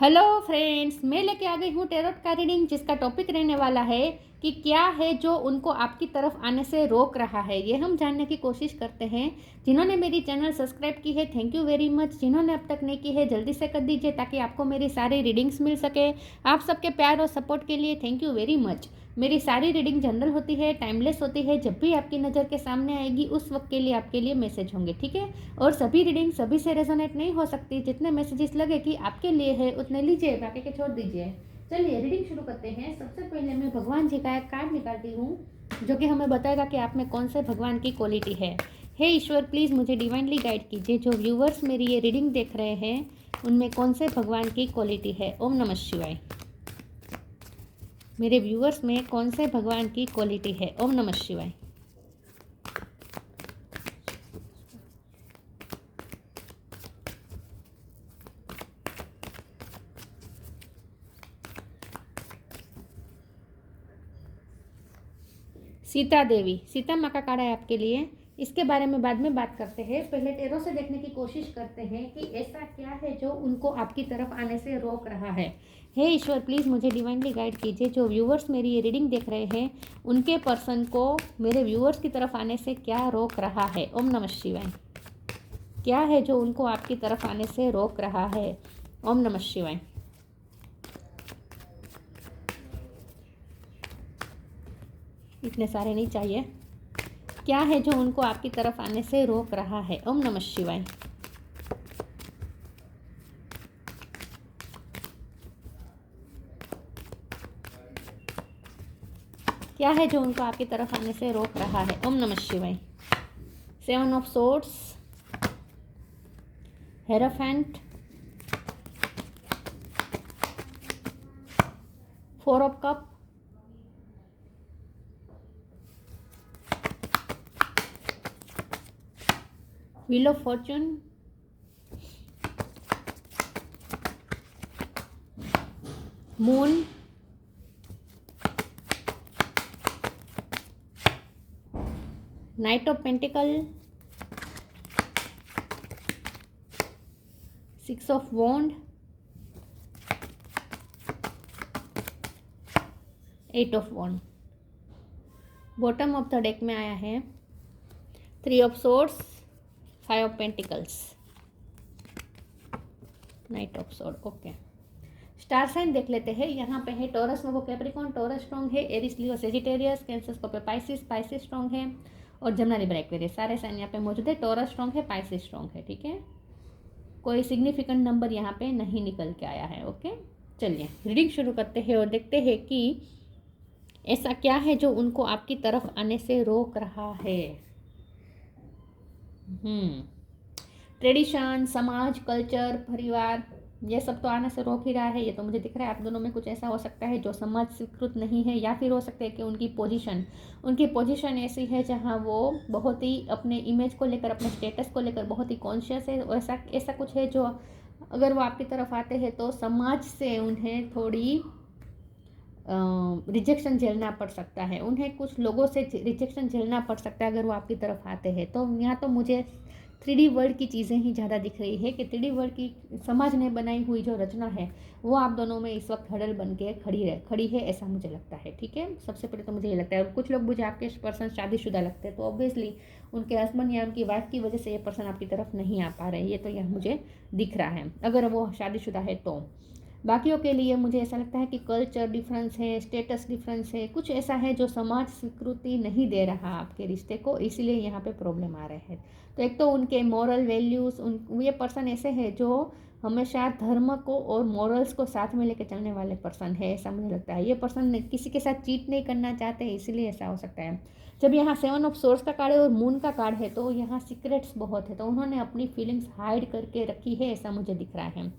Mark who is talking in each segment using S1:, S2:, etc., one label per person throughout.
S1: Hello friends, मैं लेके आ गई हूँ टैरोट का रीडिंग, जिसका टॉपिक रहने वाला है कि क्या है जो उनको आपकी तरफ आने से रोक रहा है। ये हम जानने की कोशिश करते हैं। जिन्होंने मेरी चैनल सब्सक्राइब की है, थैंक यू वेरी मच। जिन्होंने अब तक नहीं की है, जल्दी से कर दीजिए ताकि आपको मेरी सारी रीडिंग्स मिल सके। आप सबके प्यार और सपोर्ट के लिए थैंक यू वेरी मच। मेरी सारी रीडिंग जनरल होती है, टाइमलेस होती है। जब भी आपकी नज़र के सामने आएगी उस वक्त के लिए आपके लिए मैसेज होंगे, ठीक है। और सभी रीडिंग सभी से रेजोनेट नहीं हो सकती। जितने मैसेजेस लगे कि आपके लिए है उतने लीजिए, बाकी के छोड़ दीजिए। चलिए रीडिंग शुरू करते हैं। सबसे पहले मैं भगवान जी का एक कार्ड निकालती हूँ, जो कि हमें बताएगा कि आप में कौन से भगवान की क्वालिटी है। हे ईश्वर, प्लीज़ मुझे डिवाइनली गाइड कीजिए। जो व्यूवर्स मेरी ये रीडिंग देख रहे हैं उनमें कौन से भगवान की क्वालिटी है। ओम नमः शिवाय। मेरे व्यूवर्स में कौन से भगवान की क्वालिटी है। ओम नमः शिवाय। सीता देवी, सीता माँ का कार्ड है आपके लिए। इसके बारे में बाद में बात करते हैं। पहले टैरो से देखने की कोशिश करते हैं कि ऐसा क्या है जो उनको आपकी तरफ आने से रोक रहा है। हे ईश्वर, प्लीज़ मुझे डिवाइनली गाइड कीजिए। जो व्यूवर्स मेरी ये रीडिंग देख रहे हैं उनके पर्सन को मेरे व्यूवर्स की तरफ आने से क्या रोक रहा है। ओम नमः शिवाय। क्या है जो उनको आपकी तरफ आने से रोक रहा है। ओम नमः शिवाय। इतने सारे नहीं चाहिए। क्या है जो उनको आपकी तरफ आने से रोक रहा है। ओम नमः शिवाय। क्या है जो उनको आपकी तरफ आने से रोक रहा है। ओम नमः शिवाय। 7 of swords, hierophant, 4 of cup, wheel of fortune, moon, knight of pentacle, 6 of wand, 8 of wand. Bottom of the deck में आया है 3 of swords, 5 of pentacles, knight of sword. Okay, star sign देख लेते हैं। यहाँ पे है टॉरस में वो कैप्रिकॉन, टॉरस स्ट्रॉन्ग है। Aries Leo Sagittarius, Cancer Scorpio Pisces, Pisces strong है। और जमुना लिब्रा एक्वेरियस, सारे साइन यहाँ पे मौजूद है। टॉरस स्ट्रॉन्ग है, पाइसिस स्ट्रॉन्ग है, ठीक है। कोई सिग्निफिकेंट नंबर यहाँ पे नहीं निकल के आया है। ओके, चलिए रीडिंग शुरू करते हैं और देखते हैं कि ऐसा क्या है जो उनको आपकी तरफ आने से रोक रहा है। ट्रेडिशन, समाज, कल्चर, परिवार, ये सब तो आने से रोक ही रहा है। ये तो मुझे दिख रहा है आप दोनों में कुछ ऐसा हो सकता है जो समाज स्वीकृत नहीं है, या फिर हो सकता है कि उनकी पोजीशन ऐसी है जहाँ वो बहुत ही अपने इमेज को लेकर, अपने स्टेटस को लेकर बहुत ही कॉन्शियस है। ऐसा ऐसा कुछ है जो अगर वो आपकी तरफ आते हैं तो समाज से उन्हें थोड़ी रिजेक्शन झेलना पड़ सकता है। उन्हें कुछ लोगों से रिजेक्शन झेलना पड़ सकता है अगर वो आपकी तरफ आते हैं। तो यहाँ तो मुझे 3D वर्ल्ड की चीज़ें ही ज़्यादा दिख रही है कि 3D वर्ल्ड की समाज ने बनाई हुई जो रचना है वो आप दोनों में इस वक्त हडल बन के खड़ी है, ऐसा मुझे लगता है, ठीक है। सबसे पहले तो मुझे ये लगता है। और कुछ लोग मुझे आपके पर्सन शादीशुदा लगते हैं, तो ऑब्वियसली उनके हस्बैंड या उनकी वाइफ की वजह से ये पर्सन आपकी तरफ नहीं आ पा रहे हैं। ये तो यह मुझे दिख रहा है अगर वो शादीशुदा है तो। बाकियों के लिए मुझे ऐसा लगता है कि कल्चर डिफरेंस है, स्टेटस डिफरेंस है, कुछ ऐसा है जो समाज स्वीकृति नहीं दे रहा आपके रिश्ते को, इसीलिए यहाँ पे प्रॉब्लम आ रहे हैं। तो एक तो उनके मॉरल वैल्यूज़, ये पर्सन ऐसे है जो हमेशा धर्म को और मॉरल्स को साथ में लेकर चलने वाले पर्सन है, ऐसा मुझे लगता है। ये पर्सन किसी के साथ चीट नहीं करना चाहते, इसीलिए ऐसा हो सकता है। जब यहाँ 7 ऑफ सोर्स का कार्ड है और मून का कार्ड है तो यहाँ सीक्रेट्स बहुत है, तो उन्होंने अपनी फीलिंग्स हाइड करके रखी है, ऐसा मुझे दिख रहा है।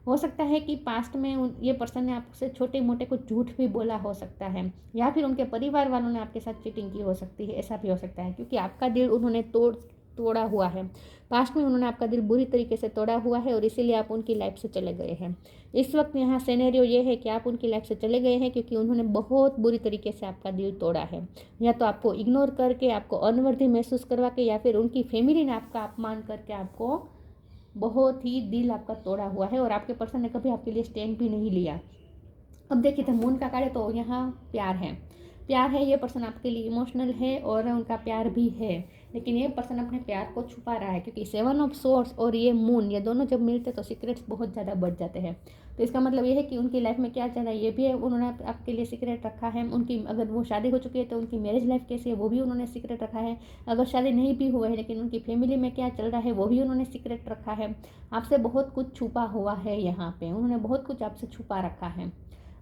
S1: हो सकता है कि पास्ट में ये पर्सन ने आपसे छोटे मोटे कुछ झूठ भी बोला हो सकता है, या फिर उनके परिवार वालों ने आपके साथ चीटिंग की हो सकती है, ऐसा भी हो सकता है। क्योंकि आपका दिल उन्होंने तोड़ा हुआ है, पास्ट में उन्होंने आपका दिल बुरी तरीके से तोड़ा हुआ है और इसीलिए आप उनकी लाइफ से चले गए हैं। इस वक्त यहाँ सिनेरियो ये है कि आप उनकी लाइफ से चले गए हैं क्योंकि उन्होंने बहुत बुरी तरीके से आपका दिल तोड़ा है, या तो आपको इग्नोर करके, आपको अनवर्दी महसूस करवा के, या फिर उनकी फैमिली ने आपका अपमान करके आपको बहुत ही दिल आपका तोड़ा हुआ है और आपके पर्सन ने कभी आपके लिए स्टैंड भी नहीं लिया। अब देखिए तो मून का कार्ड है तो यहाँ प्यार है, प्यार है, ये पर्सन आपके लिए इमोशनल है और उनका प्यार भी है, लेकिन ये पर्सन अपने प्यार को छुपा रहा है क्योंकि 7 ऑफ सोर्ड्स और ये मून, ये दोनों जब मिलते हैं तो सीक्रेट्स बहुत ज़्यादा बढ़ जाते हैं। तो इसका मतलब ये है कि उनकी लाइफ में क्या चल रहा है ये भी है, उन्होंने आपके लिए सीक्रेट रखा है। उनकी अगर वो शादी हो चुकी है तो उनकी मैरिज लाइफ कैसी है वो भी उन्होंने सीक्रेट रखा है। अगर शादी नहीं भी हुआ है लेकिन उनकी फैमिली में क्या चल रहा है वो भी उन्होंने सीक्रेट रखा है। आपसे बहुत कुछ छुपा हुआ है यहाँ पे, उन्होंने बहुत कुछ आपसे छुपा रखा है।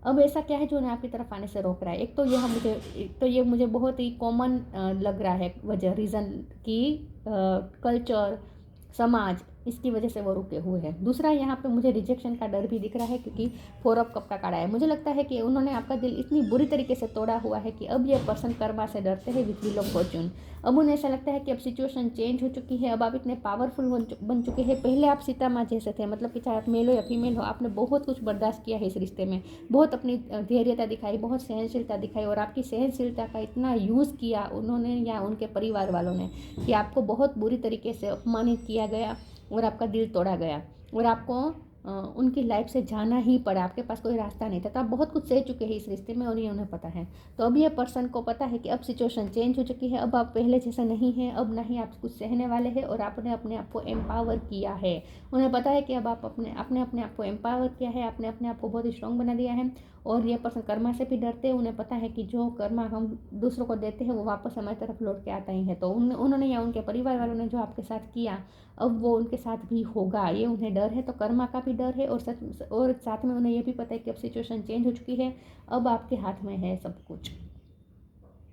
S1: अब ऐसा क्या है जो उन्हें आपकी तरफ आने से रोक रहा है? एक तो ये मुझे बहुत ही कॉमन लग रहा है वजह, रीज़न कि कल्चर, समाज, इसकी वजह से वो रुके हुए हैं। दूसरा यहाँ पे मुझे रिजेक्शन का डर भी दिख रहा है क्योंकि 4 ऑफ कप का कार्ड है। मुझे लगता है कि उन्होंने आपका दिल इतनी बुरी तरीके से तोड़ा हुआ है कि अब ये पर्सन कर्मा से डरते हैं विथ व्हील ऑफ फॉर्च्यून। अब उन्हें ऐसा लगता है कि अब सिचुएशन चेंज हो चुकी है, अब आप इतने पावरफुल बन चुके हैं। पहले आप सीता माँ जैसे थे, मतलब कि चाहे आप मेल हो या फीमेल हो, आपने बहुत कुछ बर्दाश्त किया है इस रिश्ते में, बहुत अपनी धैर्यता दिखाई, बहुत सहनशीलता दिखाई और आपकी सहनशीलता का इतना यूज़ किया उन्होंने या उनके परिवार वालों ने कि आपको बहुत बुरी तरीके से अपमानित किया गया और आपका दिल तोड़ा गया और आपको उनकी लाइफ से जाना ही पड़ा, आपके पास कोई रास्ता नहीं था। तो आप बहुत कुछ सह चुके हैं इस रिश्ते में और ये उन्हें पता है। तो अब ये पर्सन को पता है कि अब सिचुएशन चेंज हो चुकी है, अब आप पहले जैसे नहीं हैं, अब नहीं आप कुछ सहने वाले हैं और आपने अपने आप को एम्पावर किया है। उन्हें पता है कि अब आप अपने आप को एम्पावर किया है, आपने अपने आप को बहुत ही स्ट्रॉन्ग बना दिया है। और ये पर्सन कर्मा से भी डरते हैं, उन्हें पता है कि जो कर्मा हम दूसरों को देते हैं वो वापस हमारी तरफ लौट के आता ही है। तो उन्होंने या उनके परिवार वालों ने जो आपके साथ किया अब वो उनके साथ भी होगा, ये उन्हें डर है। तो कर्मा का भी डर है और साथ में उन्हें ये भी पता है कि अब सिचुएशन चेंज हो चुकी है, अब आपके हाथ में है सब कुछ,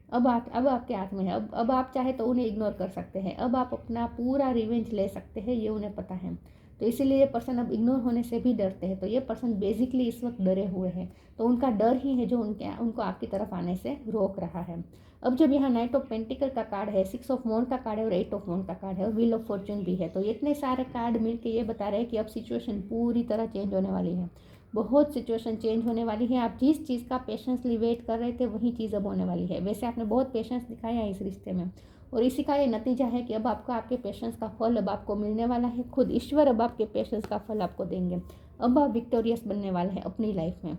S1: अब आपके हाथ में है। अब आप चाहे तो उन्हें इग्नोर कर सकते हैं, अब आप अपना पूरा रिवेंज ले सकते हैं, ये उन्हें पता है। तो इसीलिए ये पर्सन अब इग्नोर होने से भी डरते हैं। तो ये पर्सन बेसिकली इस वक्त डरे हुए हैं, तो उनका डर ही है जो उनको आपकी तरफ आने से रोक रहा है। अब जब यहाँ नाइट ऑफ पेंटिकल का कार्ड है, 6 ऑफ वॉन्ड का कार्ड है और 8 ऑफ वॉन्ड का कार्ड है और व्हील ऑफ फॉर्च्यून भी है, तो इतने सारे कार्ड मिलके ये बता रहे हैं कि अब सिचुएशन पूरी तरह चेंज होने वाली है, बहुत सिचुएशन चेंज होने वाली है। आप जिस चीज़ का पेशेंसली वेट कर रहे थे वही चीज़ अब होने वाली है। वैसे आपने बहुत पेशेंस दिखाया है इस रिश्ते में और इसी का ये नतीजा है कि अब आपको आपके पेशेंस का फल अब आपको मिलने वाला है। खुद ईश्वर अब आपके पेशेंस का फल आपको देंगे। अब आप विक्टोरियस बनने वाले हैं अपनी लाइफ में।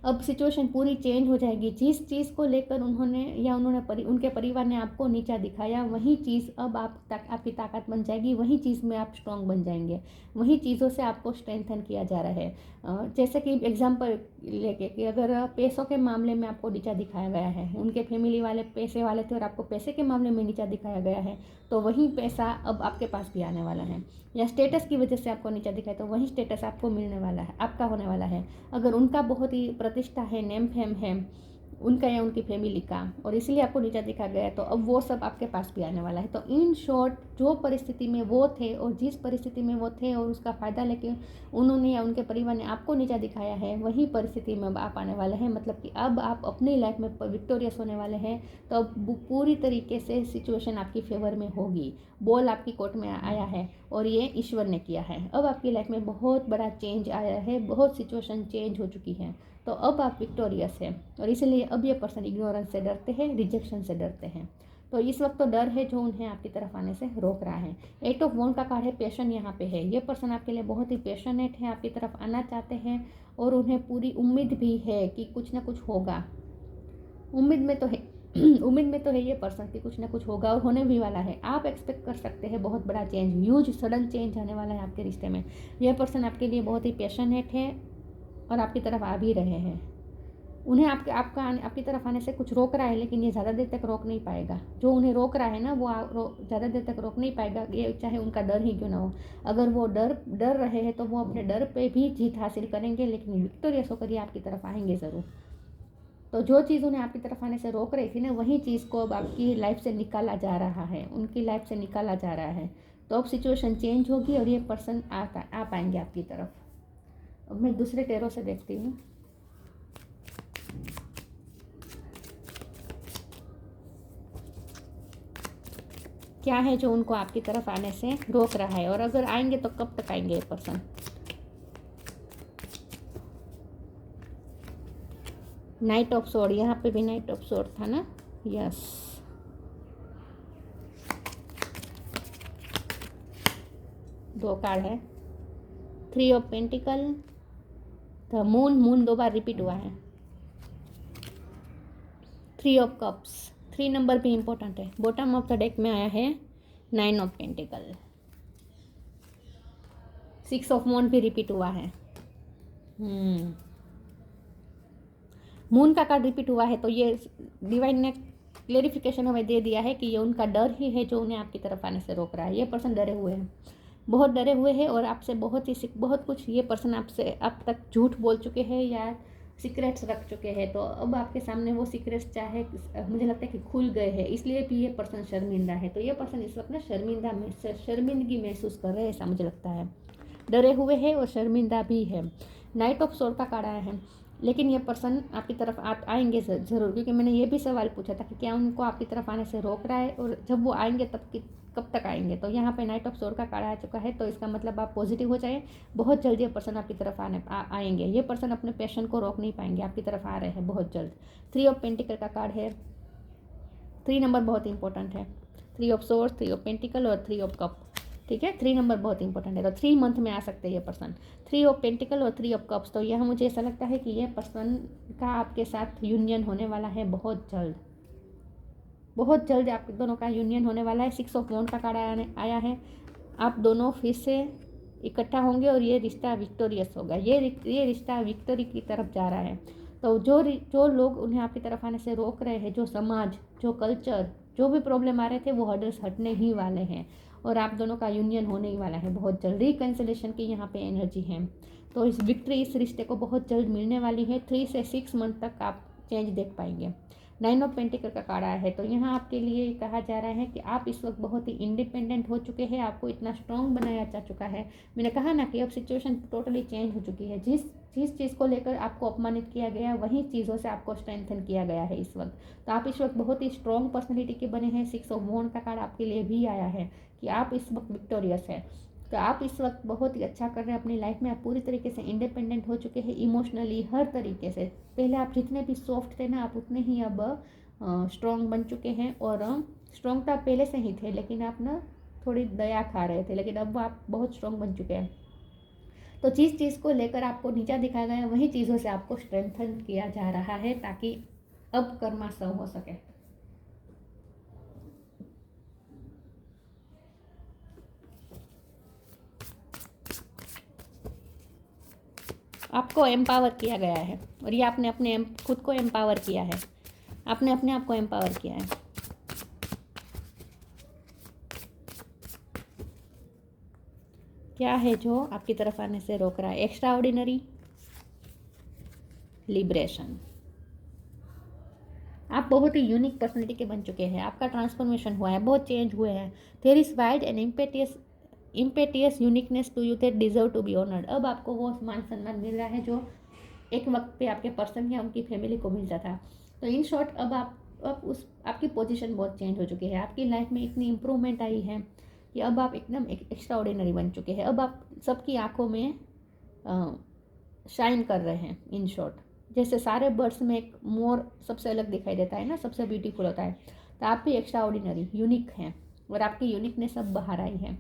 S1: अब सिचुएशन पूरी चेंज हो जाएगी। जिस चीज़ को लेकर उनके परिवार ने आपको नीचा दिखाया वही चीज़ अब आपकी ताकत बन जाएगी, वही चीज़ में आप स्ट्रॉन्ग बन जाएंगे, वही चीज़ों से आपको स्ट्रेंथन किया जा रहा है। जैसे कि एग्जांपल लेके कि अगर पैसों के मामले में आपको नीचा दिखाया गया है, उनके फैमिली वाले पैसे वाले थे और आपको पैसे के मामले में नीचा दिखाया गया है, तो वही पैसा अब आपके पास भी आने वाला है। या स्टेटस की वजह से आपको नीचा दिखाया तो वही स्टेटस आपको मिलने वाला है, आपका होने वाला है। अगर उनका बहुत ही प्रतिष्ठा है, नेम फेम है उनका या उनकी फैमिली का और इसलिए आपको नीचा दिखा गया है, तो अब वो सब आपके पास भी आने वाला है। तो इन शॉर्ट जो परिस्थिति में वो थे और जिस परिस्थिति में वो थे और उसका फ़ायदा लेके उन्होंने या उनके परिवार ने आपको नीचा दिखाया है, वही परिस्थिति में अब आप आने वाले हैं। मतलब कि अब आप अपनी लाइफ में विक्टोरियस होने वाले हैं। तो अब पूरी तरीके से सिचुएशन आपकी फेवर में होगी, बॉल आपकी कोर्ट में आया है और ये ईश्वर ने किया है। अब आपकी लाइफ में बहुत बड़ा चेंज आया है, बहुत सिचुएशन चेंज हो चुकी है, तो अब आप विक्टोरियस हैं। और इसलिए अब ये पर्सन इग्नोरेंस से डरते हैं, रिजेक्शन से डरते हैं। तो इस वक्त तो डर है जो उन्हें आपकी तरफ आने से रोक रहा है। 8 ऑफ वॉन्ड का कार्ड है, पैशन यहाँ पे है। ये पर्सन आपके लिए बहुत ही पैशनेट है, आपकी तरफ आना चाहते हैं और उन्हें पूरी उम्मीद भी है कि कुछ ना कुछ होगा। उम्मीद में तो है उम्मीद में तो है ये पर्सन की कुछ ना कुछ होगा और होने भी वाला है। आप एक्सपेक्ट कर सकते हैं बहुत बड़ा चेंज, ह्यूज सडन चेंज आने वाला है आपके रिश्ते में। यह पर्सन आपके लिए बहुत ही पैशनेट है और आपकी तरफ आ भी रहे हैं। उन्हें आपकी तरफ आने से कुछ रोक रहा है, लेकिन ये ज़्यादा देर तक रोक नहीं पाएगा। जो उन्हें रोक रहा है ना वो ज़्यादा देर तक रोक नहीं पाएगा, ये चाहे उनका डर ही क्यों ना हो। अगर वो डर रहे हैं तो वो अपने डर पे भी जीत हासिल करेंगे, लेकिन विक्टोरियस होकर ये आपकी तरफ आएंगे ज़रूर। तो जो चीज़ उन्हें आपकी तरफ आने से रोक रही थी ना, वही चीज़ को अब आपकी लाइफ से निकाला जा रहा है, उनकी लाइफ से निकाला जा रहा है। तो अब सिचुएशन चेंज होगी और ये पर्सन आ पाएंगे आपकी तरफ। अब मैं दूसरे टेरो से देखती हूँ। क्या है जो उनको आपकी तरफ आने से रोक रहा है और अगर आएंगे तो कब तक आएंगे ये पर्सन। नाइट ऑफ सोर्ड, यहाँ पे भी नाइट ऑफ सोर्ड था ना, यस। वो कार्ड है 3 of pentacle, the moon 2 bar repeat हुआ है, 3 ऑफ कप्स, 3 नंबर भी इम्पोर्टेंट है। बॉटम ऑफ द डेक में आया है 9 ऑफ पेंटिकल, 6 ऑफ मून भी रिपीट हुआ है। मून का कार्ड रिपीट हुआ है, तो ये डिवाइन ने क्लेरिफिकेशन हमें दे दिया है कि ये उनका डर ही है जो उन्हें आपकी तरफ आने से रोक रहा है। ये पर्सन डरे हुए हैं, बहुत डरे हुए हैं, और आपसे बहुत कुछ ये पर्सन आपसे अब तक झूठ बोल चुके हैं या सीक्रेट्स रख चुके हैं। तो अब आपके सामने वो सीक्रेट्स चाहे मुझे लगता है कि खुल गए हैं, इसलिए भी ये पर्सन शर्मिंदा है। तो ये पर्सन इस वक्त ना शर्मिंदगी महसूस कर रहे हैं, ऐसा मुझे लगता है। डरे हुए हैं और शर्मिंदा भी है। नाइट ऑफ सोर्ड का कार्ड आया है, लेकिन ये पर्सन आपकी तरफ आएंगे ज़रूर, क्योंकि मैंने ये भी सवाल पूछा था कि क्या उनको आपकी तरफ आने से रोक रहा है, और जब वो आएंगे कब तक आएंगे। तो यहाँ पे नाइट ऑफ सोर्ड का कार्ड आ चुका है, तो इसका मतलब आप पॉजिटिव हो जाए, बहुत जल्द ये पर्सन आपकी तरफ आएंगे। ये पर्सन अपने पैशन को रोक नहीं पाएंगे, आपकी तरफ आ रहे हैं बहुत जल्द। 3 ऑफ पेंटिकल का कार्ड है, 3 नंबर बहुत इंपॉर्टेंट है, 3 ऑफ सोर्ड, 3 ऑफ पेंटिकल और 3 ऑफ कप, ठीक है। 3 नंबर बहुत इंपॉर्टेंट है, तो 3 मंथ में आ सकते हैं ये पर्सन। 3 ऑफ पेंटिकल और 3 ऑफ कप्स, तो यह मुझे ऐसा लगता है कि ये पर्सन का आपके साथ यूनियन होने वाला है बहुत जल्द, बहुत जल्द आप दोनों का यूनियन होने वाला है। 6 ऑफ वॉन्ड का कार्ड आया है, आप दोनों फिर से इकट्ठा होंगे और ये रिश्ता विक्टोरियस होगा। ये रिश्ता विक्टोरी की तरफ जा रहा है। तो जो लोग उन्हें आपकी तरफ आने से रोक रहे हैं, जो समाज, जो कल्चर, जो भी प्रॉब्लम आ रहे थे, वो हर्डल्स हटने ही वाले हैं, और आप दोनों का यूनियन होने ही वाला है बहुत जल्द। रिकन्सिलेशन की यहाँ पे एनर्जी है, तो इस विक्ट्री, इस रिश्ते को बहुत जल्द मिलने वाली है। 3 से 6 मंथ तक आप चेंज देख पाएंगे। 9 ऑफ पेंटिकल का कार्ड आया है, तो यहाँ आपके लिए कहा जा रहा है कि आप इस वक्त बहुत ही इंडिपेंडेंट हो चुके हैं, आपको इतना स्ट्रॉन्ग बनाया जा चुका है। मैंने कहा ना कि अब सिचुएशन टोटली चेंज हो चुकी है। जिस चीज़ को लेकर आपको अपमानित किया गया, वही चीज़ों से आपको स्ट्रेंथन किया गया है इस वक्त। तो आप इस वक्त बहुत ही स्ट्रॉन्ग पर्सनैलिटी के बने हैं। 6 ऑफ वॉन्ड का कार्ड आपके लिए भी आया है कि आप इस वक्त विक्टोरियस है। तो आप इस वक्त बहुत ही अच्छा कर रहे हैं अपनी लाइफ में, आप पूरी तरीके से इंडिपेंडेंट हो चुके हैं, इमोशनली हर तरीके से। पहले आप जितने भी सॉफ्ट थे ना, आप उतने ही अब स्ट्रॉन्ग बन चुके हैं, और स्ट्रॉन्ग तो आप पहले से ही थे, लेकिन आप ना थोड़ी दया खा रहे थे, लेकिन अब आप बहुत स्ट्रॉन्ग बन चुके हैं। तो जिस चीज़ को लेकर आपको नीचा दिखाया गया, वही चीज़ों से आपको स्ट्रेंथन किया जा रहा है, ताकि अब कर्मा सव हो सके। आपको एम्पावर किया गया है, और ये आपने अपने खुद को एम्पावर किया है, आपने अपने आप को एम्पावर किया है। क्या है जो आपकी तरफ आने से रोक रहा है? Extra ordinary, liberation. आप बहुत ही यूनिक पर्सनैलिटी के बन चुके हैं, आपका ट्रांसफॉर्मेशन हुआ है, बहुत चेंज हुए हैं। There is wide and impetuous uniqueness to you that deserve to be honoured. अब आपको वो मान सम्मान मिल रहा है जो एक वक्त पे आपके पर्सन या उनकी फैमिली को मिलता था। तो इन शॉर्ट अब आपकी पोजीशन बहुत चेंज हो चुकी है, आपकी लाइफ में इतनी इम्प्रूवमेंट आई है कि अब आप एकदम एक्स्ट्रा ऑर्डिनरी बन चुके हैं। अब आप सबकी आंखों में शाइन कर रहे हैं। इन शॉर्ट, जैसे सारे बर्ड्स में एक मोर सबसे अलग दिखाई देता है ना, सबसे ब्यूटीफुल होता है, तो आप भी एक्स्ट्रा ऑर्डिनरी यूनिक हैं, और आपकी यूनिकनेस अब बाहर आई है।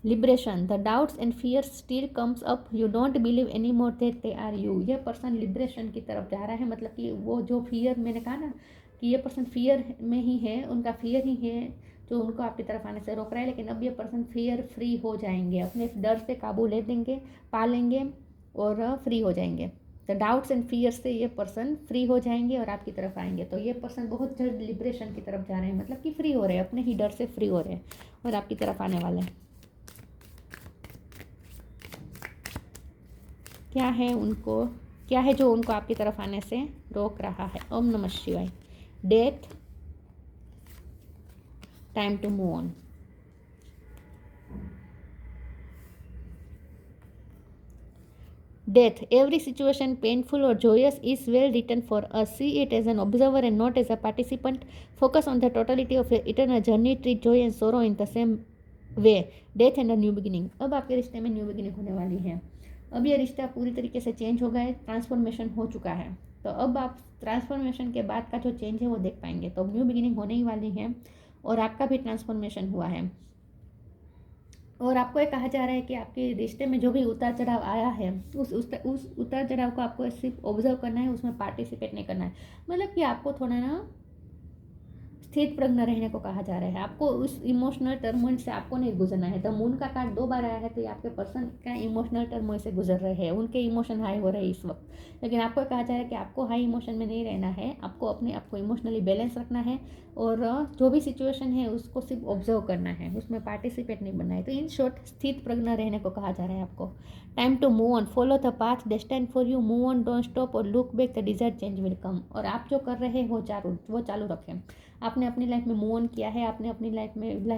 S1: Liberation, the doubts and fears still comes up, you don't believe any more that they are you. ये पर्सन लिबरेशन की तरफ जा रहा है, मतलब कि वो जो फियर, मैंने कहा ना कि ये पर्सन फियर में ही है, उनका फियर ही है जो उनको आपकी तरफ आने से रोक रहा है, लेकिन अब ये पर्सन फियर फ्री हो जाएंगे, अपने डर से काबू ले देंगे, पा लेंगे और फ्री हो जाएंगे। द डाउट्स एंड फियर से ये पर्सन फ्री हो जाएंगे और आपकी तरफ आएंगे। तो ये पर्सन बहुत जल्द लिबरेशन की तरफ जा रहे हैं, मतलब कि फ्री हो रहे हैं, अपने ही डर से फ्री हो रहे हैं और आपकी तरफ आने वाले हैं। क्या है जो उनको आपकी तरफ आने से रोक रहा है? ओम नमः शिवाय। Death, time to move on. Death, every situation, painful or joyous, is well written for us. See it as an observer and not as a participant. Focus on the totality of your eternal journey. Treat joy and sorrow in the same way. Death and a new beginning. अब आपके रिश्ते में new beginning होने वाली है। अब ये रिश्ता पूरी तरीके से चेंज हो गया है, ट्रांसफॉर्मेशन हो चुका है। तो अब आप ट्रांसफॉर्मेशन के बाद का जो चेंज है वो देख पाएंगे। तो न्यू बिगिनिंग होने ही वाली है और आपका भी ट्रांसफॉर्मेशन हुआ है। और आपको ये कहा जा रहा है कि आपके रिश्ते में जो भी उतार चढ़ाव आया है उस उतार चढ़ाव को आपको सिर्फ ऑब्जर्व करना है, उसमें पार्टिसिपेट नहीं करना है। मतलब कि आपको थोड़ा ना स्थित प्रज्ञ रहने को कहा जा रहा है। आपको उस इमोशनल टर्मोइल से आपको नहीं गुजरना है। द मून का कार्ड 2 बार आया है, तो ये आपके पर्सन का इमोशनल टर्मोइल से गुजर रहे हैं, उनके इमोशन हाई हो रहे हैं इस वक्त। लेकिन आपको कहा जा रहा है कि आपको हाई इमोशन में नहीं रहना है, आपको अपने आपको इमोशनली बैलेंस रखना है और जो भी सिचुएशन है उसको सिर्फ ऑब्जर्व करना है, उसमें पार्टिसिपेट नहीं बनना है। तो इन शॉर्ट स्थित प्रज्ञ रहने को कहा जा रहा है आपको। Time to move on, follow the path destined for you, move on, don't stop or look back, the desired change will come. और आप जो कर रहे हैं वो चालू रखें। आपने अपनी लाइफ में मूव ऑन किया है, आपने अपनी लाइफ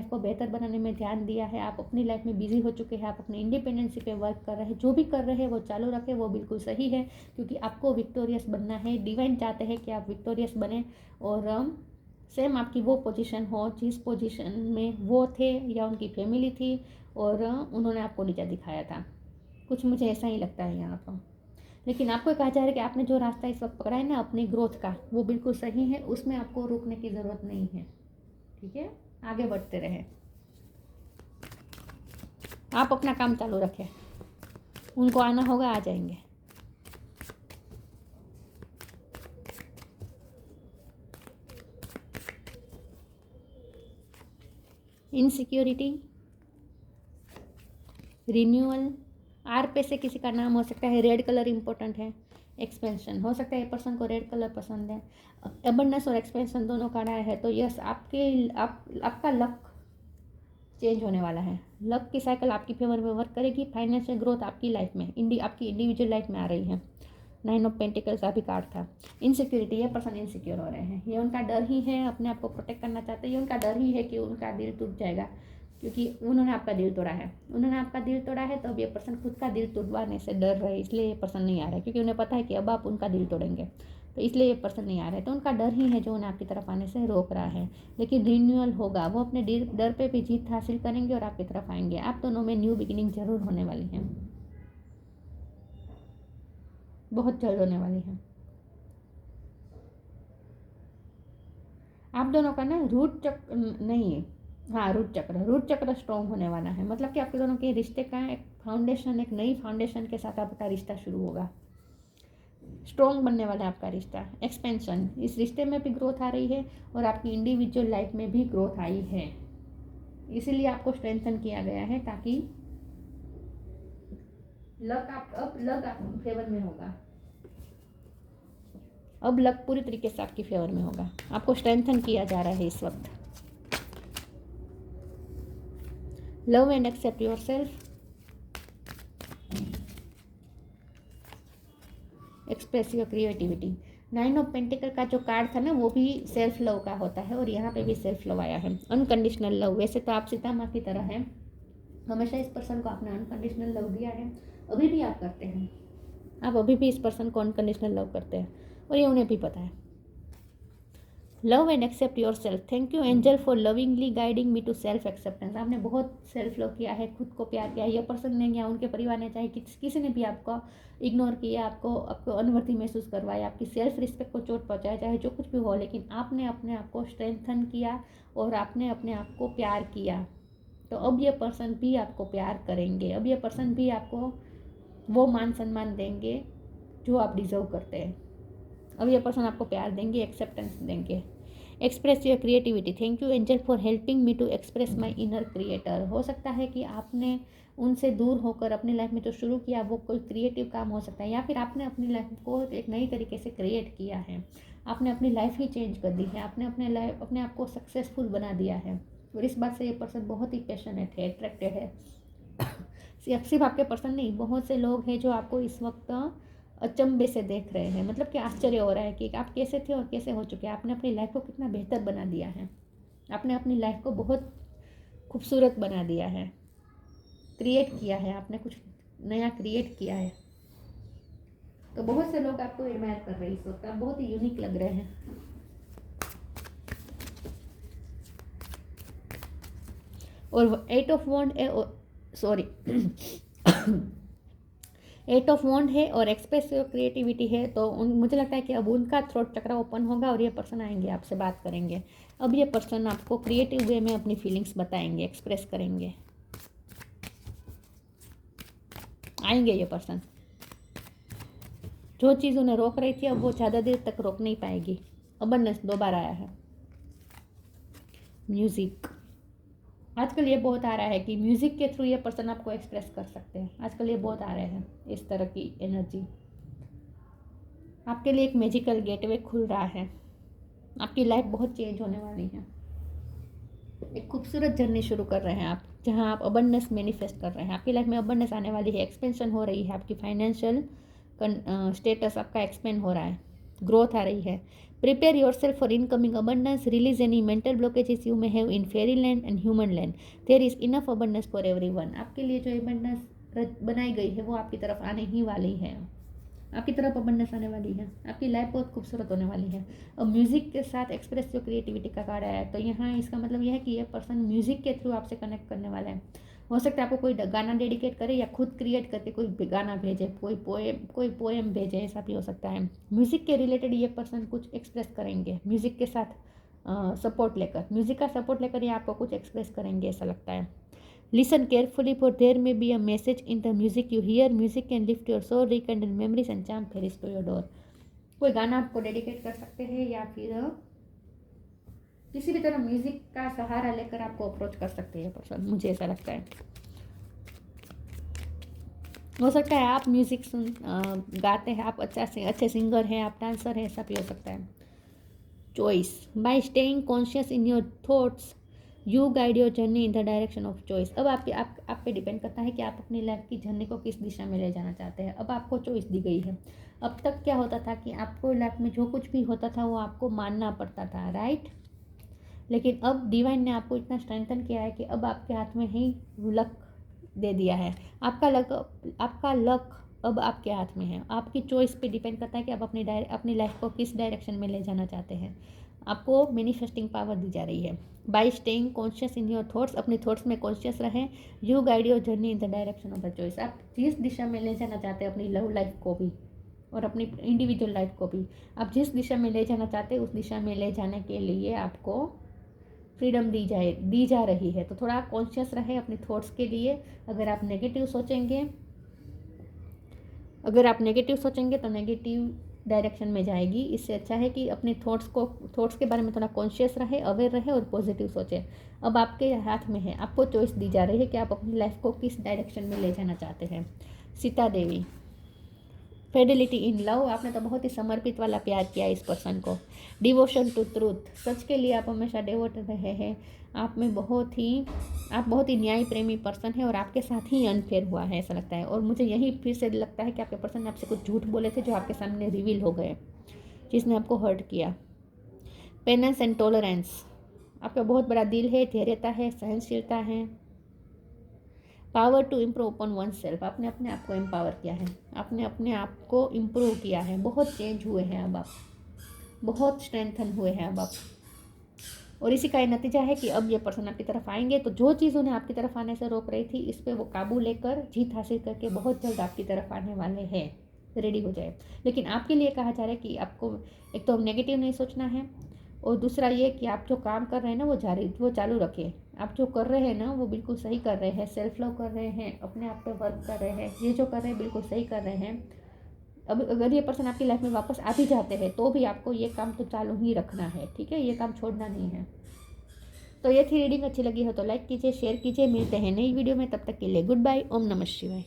S1: को बेहतर बनाने में ध्यान दिया है, आप अपनी लाइफ में बिजी हो चुके हैं, आप अपनी इंडिपेंडेंसी पे वर्क कर रहे हैं। जो भी कर रहे हैं वो चालू रखें, वो बिल्कुल सही है, क्योंकि आपको विक्टोरियस बनना है। डिवाइन चाहते हैं कि आप विक्टोरियस बने और सेम आपकी वो पोजीशन हो जिस पोजीशन में वो थे या उनकी फैमिली थी और उन्होंने आपको नीचा दिखाया था। कुछ मुझे ऐसा ही लगता है यहाँ पर। लेकिन आपको कहा जा रहा है कि आपने जो रास्ता इस वक्त पकड़ा है ना अपनी ग्रोथ का, वो बिल्कुल सही है, उसमें आपको रुकने की ज़रूरत नहीं है। ठीक है, आगे बढ़ते रहे, आप अपना काम चालू रखें, उनको आना होगा, आ जाएंगे। इनसिक्योरिटी, रिन्यूअल, आर पे से किसी का नाम हो सकता है। रेड कलर इंपॉर्टेंट है। एक्सपेंशन हो सकता है पर्सन को रेड कलर पसंद है। अबंडेंस और एक्सपेंशन दोनों का आया है, तो यस आपका लक चेंज होने वाला है। लक की साइकिल आपकी फेवर में वर्क करेगी। फाइनेंशियल ग्रोथ आपकी लाइफ में आपकी इंडिविजुअल लाइफ में आ रही है। 9 ऑफ पेंटिकल्स का भी कार्ड था। इनसिक्योरिटी, ये पर्सन इनसिक्योर हो रहे हैं, ये उनका डर ही है, अपने आप को प्रोटेक्ट करना चाहते हैं। ये उनका डर ही है कि उनका दिल टूट जाएगा, क्योंकि उन्होंने आपका दिल तोड़ा है। उन्होंने आपका दिल तोड़ा है, तो अब ये पर्सन खुद का दिल टूटवाने से डर रहे, इसलिए ये पर्सन नहीं आ रहा है, क्योंकि उन्हें पता है कि अब आप उनका दिल तोड़ेंगे, तो इसलिए ये पर्सन नहीं आ रहा है। तो उनका डर ही है जो उन्हें आपकी तरफ आने से रोक रहा है। लेकिन रिन्यूअल होगा, वो अपने डर पे भी जीत हासिल करेंगे और आपकी तरफ आएंगे। आप दोनों में न्यू बिगिनिंग जरूर होने वाली है, बहुत जल्द होने वाली है। आप दोनों का ना रूट चक्र नहीं है, हाँ रूट चक्र स्ट्रॉन्ग होने वाला है। मतलब कि आपके दोनों के रिश्ते का एक फाउंडेशन, एक नई फाउंडेशन के साथ आपका रिश्ता शुरू होगा। स्ट्रॉन्ग बनने वाला है आपका रिश्ता। एक्सपेंशन, इस रिश्ते में भी ग्रोथ आ रही है और आपकी इंडिविजुअल लाइफ में भी ग्रोथ आई है, इसीलिए आपको स्ट्रेंथन किया गया है, ताकि लक आपके फेवर में होगा। अब लक पूरी तरीके से आपकी फेवर में होगा, आपको स्ट्रेंथन किया जा रहा है इस वक्त। Love and accept yourself, express your creativity. 9 of pentacle का जो कार्ड था ना, वो भी सेल्फ लव का होता है और यहाँ पे भी सेल्फ लव आया है। अनकंडीशनल लव, वैसे तो आप सीता माँ की तरह हैं, हमेशा इस पर्सन को आपने अनकंडीशनल लव दिया है, अभी भी आप करते हैं, आप अभी भी इस पर्सन को अनकंडीशनल लव करते हैं और ये उन्हें भी पता है। Love and accept yourself, thank you angel for lovingly guiding me to self acceptance. आपने बहुत सेल्फ लव किया है, खुद को प्यार किया है। ये पर्सन ने या उनके परिवार ने, चाहे किसी ने भी आपको इग्नोर किया, आपको अनवर्दी महसूस करवाया, आपकी सेल्फ रिस्पेक्ट को चोट पहुंचाया, चाहे जो कुछ भी हो, लेकिन आपने अपने आप को स्ट्रेंथन किया और आपने अपने आप को प्यार किया। तो अब ये पर्सन भी आपको प्यार करेंगे, अब ये पर्सन भी आपको वो मान सम्मान देंगे जो आप डिजर्व करते हैं। अब ये पर्सन आपको प्यार देंगे, एक्सेप्टेंस देंगे। Express your creativity, thank you angel for helping me to express my inner creator. हो सकता है कि आपने उनसे दूर होकर अपनी लाइफ में जो शुरू किया वो कोई क्रिएटिव काम हो सकता है, या फिर आपने अपनी लाइफ को एक नई तरीके से क्रिएट किया है, आपने अपनी लाइफ ही चेंज कर दी है, आपने अपने आप को सक्सेसफुल बना दिया है। और इस बात से ये पर्सन बहुत ही पैशनेट है, अट्रैक्टेड है। सिर्फ आपके पर्सन नहीं, बहुत से लोग हैं जो आपको इस वक्त अचंभे से देख रहे हैं, मतलब कि आश्चर्य हो रहा है कि आप कैसे थे और कैसे हो चुके हैं। आपने अपनी लाइफ को कितना बेहतर बना दिया है, आपने अपनी लाइफ को बहुत खूबसूरत बना दिया है, क्रिएट किया है, आपने कुछ नया क्रिएट किया है। तो बहुत से लोग आपको एडमायर कर रहे हैं इस वक्त, आप बहुत ही यूनिक लग रहे हैं। और 8 ऑफ वॉन्ड है और एक्सप्रेस क्रिएटिविटी है, तो मुझे लगता है कि अब उनका थ्रोट चक्र ओपन होगा और ये पर्सन आएंगे, आपसे बात करेंगे। अब ये पर्सन आपको क्रिएटिव वे में अपनी फीलिंग्स बताएंगे, एक्सप्रेस करेंगे। आएंगे ये पर्सन। जो चीज़ उन्हें रोक रही थी अब वो ज़्यादा देर तक रोक नहीं पाएगी। अबंडेंस 2 बार आया है। म्यूज़िक, आजकल ये बहुत आ रहा है कि म्यूज़िक के थ्रू ये पर्सन आपको एक्सप्रेस कर सकते हैं। आजकल ये बहुत आ रहे हैं इस तरह की एनर्जी। आपके लिए एक मैजिकल गेटवे खुल रहा है। आपकी लाइफ बहुत चेंज होने वाली है। एक खूबसूरत जर्नी शुरू कर रहे हैं आप, जहां आप अबंडेंस मैनिफेस्ट कर रहे हैं। आपकी लाइफ में अबंडेंस आने वाली है, एक्सपेंशन हो रही है, आपकी फाइनेंशियल स्टेटस आपका एक्सपेंड हो रहा है, ग्रोथ आ रही है। Prepare yourself for incoming abundance, release any mental blockages you may have in fairy land and human land, there is enough abundance for everyone. आपके लिए जो अबंडेंस बनाई गई है वो आपकी तरफ आने ही वाली है। आपकी तरफ अबंडेंस आने वाली है। आपकी लाइफ बहुत खूबसूरत होने वाली है। और म्यूज़िक के साथ एक्सप्रेस योर क्रिएटिविटी का कार्ड आया है, तो यहाँ इसका मतलब यह है कि ये पर्सन म्यूज़िक के थ्रू आपसे कनेक्ट करने वाला है। हो सकता है आपको कोई गाना डेडिकेट करे या खुद क्रिएट करके कोई गाना भेजे, कोई पोएम भेजे, ऐसा भी हो सकता है। म्यूज़िक के रिलेटेड ये पर्सन कुछ एक्सप्रेस करेंगे, म्यूज़िक के साथ सपोर्ट लेकर, म्यूज़िक का सपोर्ट लेकर ये आपको कुछ एक्सप्रेस करेंगे, ऐसा लगता है। Listen carefully, for there may be a message in the music you hear. Music can lift your soul, rekindle memories and charm fairies to your door. कोई गाना आपको डेडिकेट कर सकते हैं या फिर किसी भी तरह म्यूजिक का सहारा लेकर आपको अप्रोच कर सकते हैं पर्सन, मुझे ऐसा लगता है। हो सकता है आप म्यूजिक गाते हैं, आप अच्छे सिंगर हैं, आप डांसर हैं, ऐसा भी हो सकता है। Choice, bye staying conscious in your thoughts you guide your journey in the direction of choice. अब आप पे डिपेंड करता है कि आप अपनी लाइफ की जर्नी को किस दिशा में ले जाना चाहते हैं। अब आपको चॉइस दी गई है। अब तक क्या होता था कि आपको लाइफ में जो कुछ भी होता था वो आपको मानना पड़ता था, राइट। लेकिन अब डिवाइन ने आपको इतना स्ट्रेंथन किया है कि अब आपके हाथ में ही लक दे दिया है। आपका लक अब आपके हाथ में है। आपकी चॉइस पे डिपेंड करता है कि आप अपनी लाइफ को किस डायरेक्शन में ले जाना चाहते हैं। आपको मैनिफेस्टिंग पावर दी जा रही है। Bye staying conscious in your thoughts, अपने थॉट्स में कॉन्शियस रहें। You guide your journey in the direction of the choice. आप जिस दिशा में ले जाना चाहते हैं अपनी लव लाइफ को भी और अपनी इंडिविजुअल लाइफ को भी, आप जिस दिशा में ले जाना चाहते हैं उस दिशा में ले जाने के लिए आपको फ्रीडम दी जा रही है। तो थोड़ा कॉन्शियस रहे अपने थॉट्स के लिए। अगर आप नेगेटिव सोचेंगे तो नेगेटिव डायरेक्शन में जाएगी। इससे अच्छा है कि अपने थॉट्स के बारे में थोड़ा कॉन्शियस रहे, अवेयर रहे और पॉजिटिव सोचें। अब आपके हाथ में है, आपको चॉइस दी जा रही है कि आप अपनी लाइफ को किस डायरेक्शन में ले जाना चाहते हैं। Sita Devi, Fidelity in love, आपने तो बहुत ही समर्पित वाला प्यार किया इस पर्सन को। डिवोशन टू ट्रूथ, सच के लिए आप हमेशा डिवोट रहे हैं। आप बहुत ही न्याय प्रेमी पर्सन है और आपके साथ ही अनफेयर हुआ है, ऐसा लगता है। और मुझे यही फिर से लगता है कि आपके पर्सन ने आपसे कुछ झूठ बोले थे जो आपके सामने रिवील हो गए, जिसने आपको हर्ट किया। पेनेंस एंड टॉलरेंस, आपका बहुत बड़ा दिल है, धैर्यता है, सहनशीलता है। Power to improve upon oneself, आपने अपने आप को एम्पावर किया है, आपने अपने आप को इम्प्रूव किया है। बहुत चेंज हुए हैं अब आप, बहुत स्ट्रेंथन हुए हैं अब आप। और इसी का ये नतीजा है कि अब ये पर्सन आपकी तरफ आएंगे, तो जो चीज़ उन्हें आपकी तरफ आने से रोक रही थी इस पर वो काबू लेकर जीत हासिल करके बहुत जल्द आपकी तरफ आने वाले हैं। रेडी हो जाए। लेकिन आपके लिए कहा जा रहा है कि आपको एक तो नेगेटिव नहीं सोचना है और दूसरा ये कि आप जो काम कर रहे हैं ना वो चालू रखें। आप जो कर रहे हैं ना वो बिल्कुल सही कर रहे हैं, सेल्फ लव कर रहे हैं, अपने आप पे वर्क कर रहे हैं, ये जो कर रहे हैं बिल्कुल सही कर रहे हैं। अब अगर ये पर्सन आपकी लाइफ में वापस आ भी जाते हैं तो भी आपको ये काम तो चालू ही रखना है, ठीक है, ये काम छोड़ना नहीं है। तो ये थी रीडिंग, अच्छी लगी हो तो लाइक कीजिए, शेयर कीजिए। मिलते हैं नई वीडियो में, तब तक के लिए गुड बाय। ओम नमः शिवाय।